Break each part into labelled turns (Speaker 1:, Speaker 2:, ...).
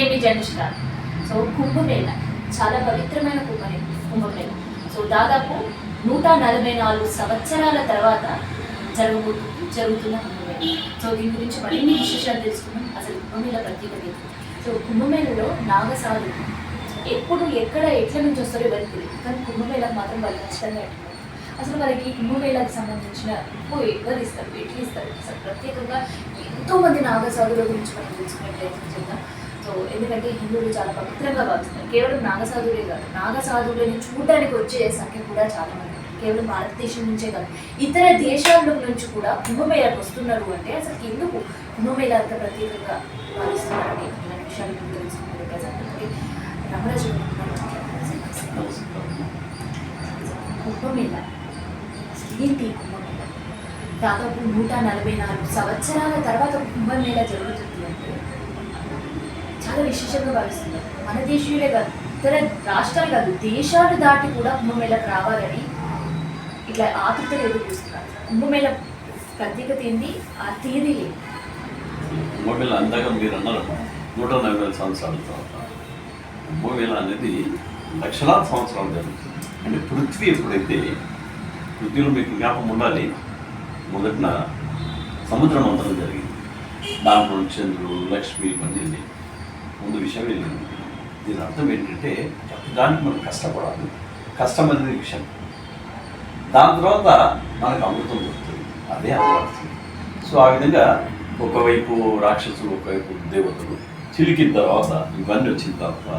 Speaker 1: ఏమి జర్నలిస్ట్ కాదు. సో కుంభమేళ చాలా పవిత్రమైన కుంభమేళ. సో దాదాపు 144 సంవత్సరాల తర్వాత జరుగుతున్న కుంభమేళ. సో దీని గురించి మరిన్ని విశేషాలు తెలుసుకున్నాం. అసలు కుంభమేళ ప్రత్యేకత ఏంటి? సో కుంభమేళలో నాగసాధులు ఎప్పుడు ఎక్కడ ఎట్ల నుంచి వస్తారో ఎవరికి తెలియదు, కానీ కుంభమేళకు మాత్రం వాళ్ళు ఖచ్చితంగా అంటున్నారు. అసలు మనకి కుంభమేళకు సంబంధించిన ఉప్పు ఎవరు ఇస్తారు, ఎట్లు ఇస్తారు, అసలు ప్రత్యేకంగా ఎంతోమంది నాగసాధుల గురించి మనం తెలుసుకునే ప్రయత్నం చేద్దాం. సో ఎందుకంటే హిందువులు చాలా పవిత్రంగా భావిస్తున్నారు. కేవలం నాగసాధులే కాదు, నాగసాధువులని చూడడానికి వచ్చే సంఖ్య కూడా చాలా మంది కేవలం భారతదేశం నుంచే కాదు, ఇతర దేశాల నుంచి కూడా కుంభమేళకు వస్తున్నారు. అంటే అసలు ఎందుకు కుంభమేళ అంత ప్రత్యేకంగా భావిస్తున్నారని ఇలాంటి విషయాలు మనం తెలుసుకునే ప్రజెంట్ రమరాజు కుంభమేళ ఏంటి? కుంభమేళ దాదాపు 144 సంవత్సరాల తర్వాత కుంభమేళ జరుగుతుంది అంటే చాలా విశేషంగా భావిస్తున్నారు. మన దేశీయులే కాదు, ఇతర రాష్ట్రాలు కాదు, దేశాలు దాటి కూడా కుంభమేళకు రావాలని ఇట్లా ఆతృతగా ఎదురు చూస్తున్నారు. కుంభమేళ ప్రత్యేకత ఏంటి, ఆ తేదీ లేదు.
Speaker 2: కుంభమేళ అంతగా మీరు అన్నారు 140 సంవత్సరాల తర్వాత. కుంభమేళ అనేది లక్షలాది సంవత్సరాలు జరుగుతుంది. అంటే పృథ్వీ ఎప్పుడైతే, పృథ్వీలో మీకు జ్ఞాపకం ఉండాలి, మొదటిన సముద్ర మంథనం జరిగింది. దాంట్లో చంద్రుడు లక్ష్మి ఇవన్నీ ముందు విషయం వెళ్ళింది. దీని అర్థం ఏంటంటే దానికి మనం కష్టపడాలి, కష్టం అనేది విషయం. దాని తర్వాత మనకు అమృతం దొరుకుతుంది, అదే అమృతం. సో ఆ విధంగా ఒకవైపు రాక్షసులు, ఒకవైపు దేవతలు చిలికిన తర్వాత ఇవన్నీ వచ్చిన తర్వాత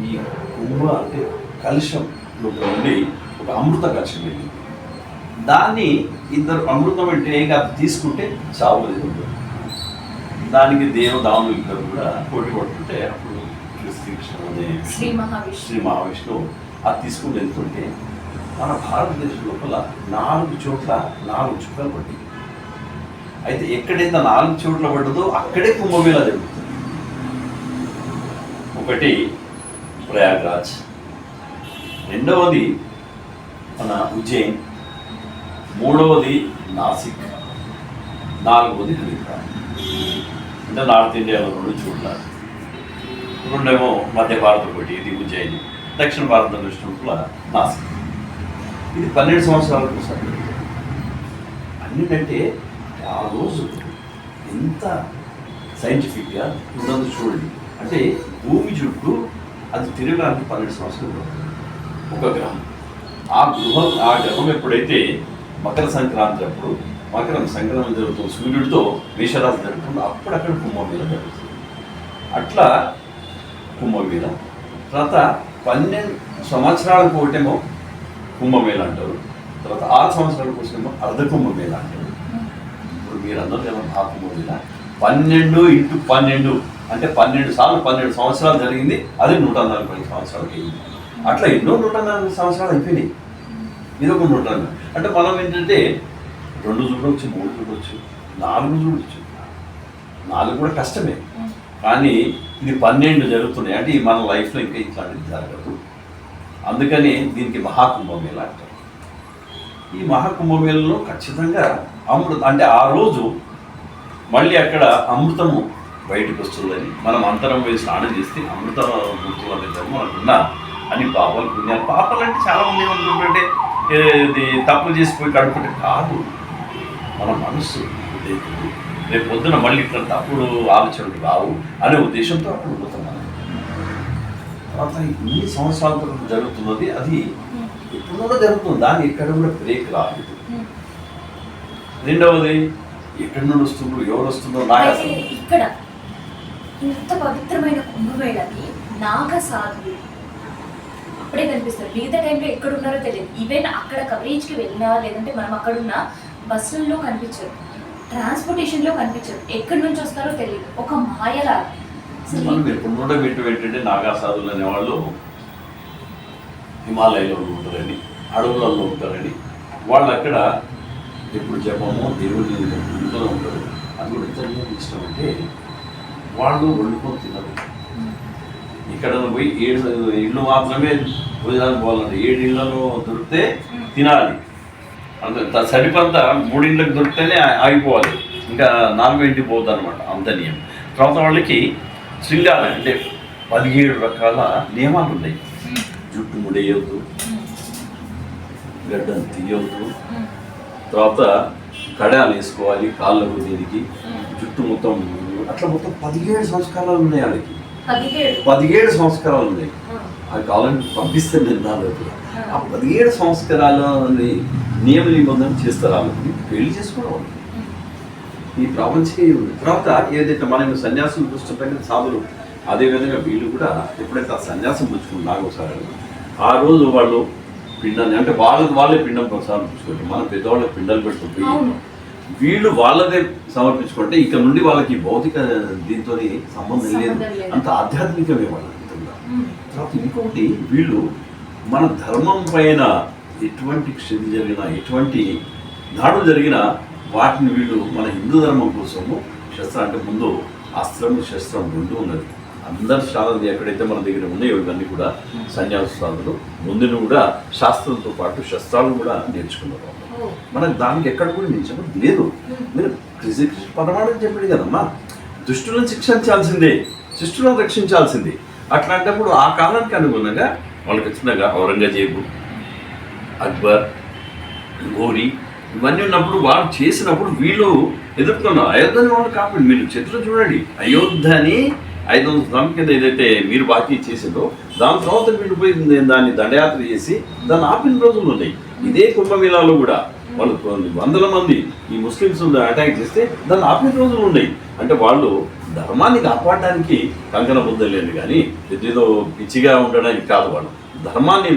Speaker 2: ఈ కుంభ అంటే కలుషంలో ఉండి ఒక అమృత కలుషం వెళ్ళింది. దాన్ని ఇద్దరు అమృతం అంటే కాదు తీసుకుంటే చావు లేదు. దానికి దేవదానులు ఇద్దరు కూడా పోటీ పడుతుంటే అప్పుడు శ్రీ మహావిష్ణువు అది తీసుకుని వెళ్తుంటే మన భారతదేశం లోపల 4 చోట్ల 4 చుక్కలు పడ్డాయి. అయితే ఎక్కడైతే 4 చోట్ల పడ్డదో అక్కడే కుంభమేళ జరుగుతుంది. ఒకటి ప్రయాగ్రాజ్, రెండవది మన ఉజ్జయిన్, మూడవది నాసిక్, నాలుగవది హరిద్వార్. అంటే నార్త్ ఇండియాలో 2 చోట్ల, రెండేమో మధ్య భారత ఒకటి, ఇది ఉజ్జయిని, దక్షిణ భారతదేశం నాసిక్. ఇది 12 సంవత్సరాలకు ఒకసారి. అన్నిటంటే ఆ రోజు ఎంత సైంటిఫిక్గా ఉన్నది చూడండి. అంటే భూమి చుట్టూ అది తిరగడానికి 12 సంవత్సరాలు ఒక గ్రహం. ఆ గ్రహం ఎప్పుడైతే మకర సంక్రాంతి అప్పుడు, మకరం సంక్రాంతి జరుగుతుంది, సూర్యుడితో మేషరాశి జరుగుతుంది, అప్పుడు అక్కడ కుంభమేళ జరుగుతుంది. అట్లా కుంభమేళ తర్వాత 12 సంవత్సరాలకు ఒకటేమో కుంభమేళ అంటారు, తర్వాత 6 సంవత్సరాలకు వచ్చేమో అర్ధ కుంభమేళ అంటారు. ఇప్పుడు మీరు అందరూ ఏమో ఆ కుంభమేళ 12 × 12 అంటే 12 సార్లు 12 సంవత్సరాలు జరిగింది. అది 140 సంవత్సరాలకి అయింది. అట్లా ఎన్నో 140 సంవత్సరాలు అయిపోయినాయి. ఇది ఒక 140. అంటే మనం ఏంటంటే 2 చూడవచ్చు, 3 చూడవచ్చు, 4 చూడవచ్చు. 4 కూడా కష్టమే, కానీ ఇది 12 జరుగుతున్నాయి. అంటే మన లైఫ్లో ఇంకా ఇట్లాంటిది జరగదు. అందుకని దీనికి మహాకుంభమేళ అంటారు. ఈ మహాకుంభమేళలో ఖచ్చితంగా అమృతం అంటే ఆ రోజు మళ్ళీ అక్కడ అమృతము బయటకు వస్తుందని, మనం అంతరం పోయి స్నానం చేస్తే అమృత ముక్తులు అనేది మనకున్న అని పాపాలు పుణ్యాలు. పాపాలు అంటే చాలామంది ఏమనుకుంటుంటే ఇది తప్పులు చేసిపోయి కడుపుంటే కాదు, మన మనస్సు రేపు పొద్దున మళ్ళీ ఇట్లా తప్పుడు ఆలోచనలు రావు అనే ఉద్దేశంతో అప్పుడు పోతాం. తర్వాత ఇన్ని సంవత్సరాల తర్వాత జరుగుతున్నది, అది ఎప్పుడు కూడా జరుగుతుంది, దాన్ని ఎక్కడ కూడా బ్రేక్ రాలేదు. రెండవది ఎక్కడి నుండి వస్తుండ్రు, ఎవరు వస్తుందో నాకు
Speaker 1: ఇక్కడ ఇంత పవిత్రమైన కుంభమేళకి నాగసాధువులు అప్పుడే కనిపిస్తారు. మిగతా టైంలో ఎక్కడున్నారో తెలియదు. ఈవెన్ అక్కడ కవరేజ్కి వెళ్ళినా, లేదంటే మనం అక్కడున్న బస్సుల్లో కనిపించరు, ట్రాన్స్పోర్టేషన్లో కనిపించరు, ఎక్కడి నుంచి వస్తారో తెలియదు. ఒక మాయలా.
Speaker 2: మనం ఎప్పుడు కూడా ఏంటంటే నాగసాధువులు అనేవాళ్ళు హిమాలయాలో ఉంటారని, అడవులలో ఉంటారని, వాళ్ళు అక్కడ ఎప్పుడు జపము దేవుడి ఇంట్లో ఉంటారు. అది కూడా ఎంత ఇష్టం అంటే వాళ్ళు వండుకొని తినరు. ఇక్కడ పోయి 7 ఇళ్ళు మాత్రమే భోజనానికి పోవాలంటే 7 ఇళ్లలో దొరికితే తినాలి. అంత సరిపంత 3 ఇళ్ళకి దొరికితేనే ఆగిపోవాలి, ఇంకా 4 ఇంటికి పోతుంది అనమాట, అంత నియమం. తర్వాత వాళ్ళకి శృంగారం అంటే 17 రకాల నియమాలు ఉన్నాయి. జుట్టు ముడేయొద్దు, గడ్డను తీయొద్దు, తర్వాత కడాలు వేసుకోవాలి కాళ్ళకు దీనికి, జుట్టు మొత్తం అట్లా మొత్తం 17 సంస్కారాలు ఉన్నాయి. వాళ్ళకి 17 సంస్కారాలు ఉన్నాయి. అది కావాలని పంపిస్తే నేను నాలుగు ఆ 17 సంస్కారాలని నియమ నిబంధన చేస్తారు. వాళ్ళకి పెళ్లి చేసుకోవడం ఈ ప్రాపంచిక ఉంది. తర్వాత ఏదైతే మనం సన్యాసం చూస్తుంటే సాధులు అదేవిధంగా వీళ్ళు కూడా ఎప్పుడైతే ఆ సన్యాసం పుచ్చుకుని నాగోసారు ఆ రోజు వాళ్ళు పిండాన్ని అంటే వాళ్ళే పిండం ప్రసాదం పుచ్చుకుంటారు. మన పెద్దవాళ్ళకి పిండాలు పెట్టుకుంటే వీళ్ళు వాళ్ళదే సమర్పించుకుంటే ఇక నుండి వాళ్ళకి భౌతిక దీంతో సంబంధం లేదు, అంత ఆధ్యాత్మికమే వాళ్ళ తర్వాత ఇంకొకటి వీళ్ళు మన ధర్మం పైన ఎటువంటి క్షతి జరిగినా ఎటువంటి దాడులు జరిగినా వాటిని వీళ్ళు మన హిందూ ధర్మం కోసము శస్త్రం అంటే ముందు అస్త్రం శస్త్రం రెండు ఉన్నది. అందరు సాధనలు ఎక్కడైతే మన దగ్గర ఉన్నాయో ఇవన్నీ కూడా సన్యాస సాధనలు ముందును కూడా శాస్త్రంతో పాటు శస్త్రాలు కూడా నేర్చుకున్నారు. మనకు దానికి ఎక్కడ కూడా నిలిచడం లేదు. మీరు కృష్ణ పరమాణం చెప్పాడు కదమ్మా, దుష్టులను శిక్షించాల్సిందే, శిష్టులను రక్షించాల్సిందే. అట్లాంటప్పుడు ఆ కాలానికి అనుగుణంగా వాళ్ళకి వచ్చినగా ఔరంగజేబు, అక్బర్, ఘోరీ ఇవన్నీ ఉన్నప్పుడు వాళ్ళు చేసినప్పుడు వీళ్ళు ఎదుర్కొన్నారు. అయోధ్యని వాళ్ళు కాపాడు. మీరు చెట్లు చూడండి, అయోధ్యని 500 సంవత్సరం కింద ఏదైతే మీరు బాకీ చేసిందో దాని తర్వాత వీళ్ళు పోయి దాన్ని దండయాత్ర చేసి దాన్ని ఆపిన రోజులు ఉన్నాయి. ఇదే కుంభమేళాలో కూడా వాళ్ళు వందల మంది ఈ ముస్లిమ్స్ అటాక్ చేస్తే దాన్ని ఆపిన రోజులు ఉన్నాయి. అంటే వాళ్ళు ధర్మాన్ని కాపాడడానికి కంకణ బుద్ధలేదు కానీ ఏదో పిచ్చిగా ఉండడానికి కాదు. వాళ్ళు ధర్మాన్ని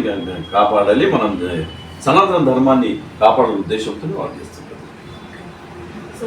Speaker 2: కాపాడాలి, మనం సనాతన ధర్మాన్ని కాపాడాలనే ఉద్దేశంతో వాళ్ళు చేస్తుంటారు.
Speaker 1: సో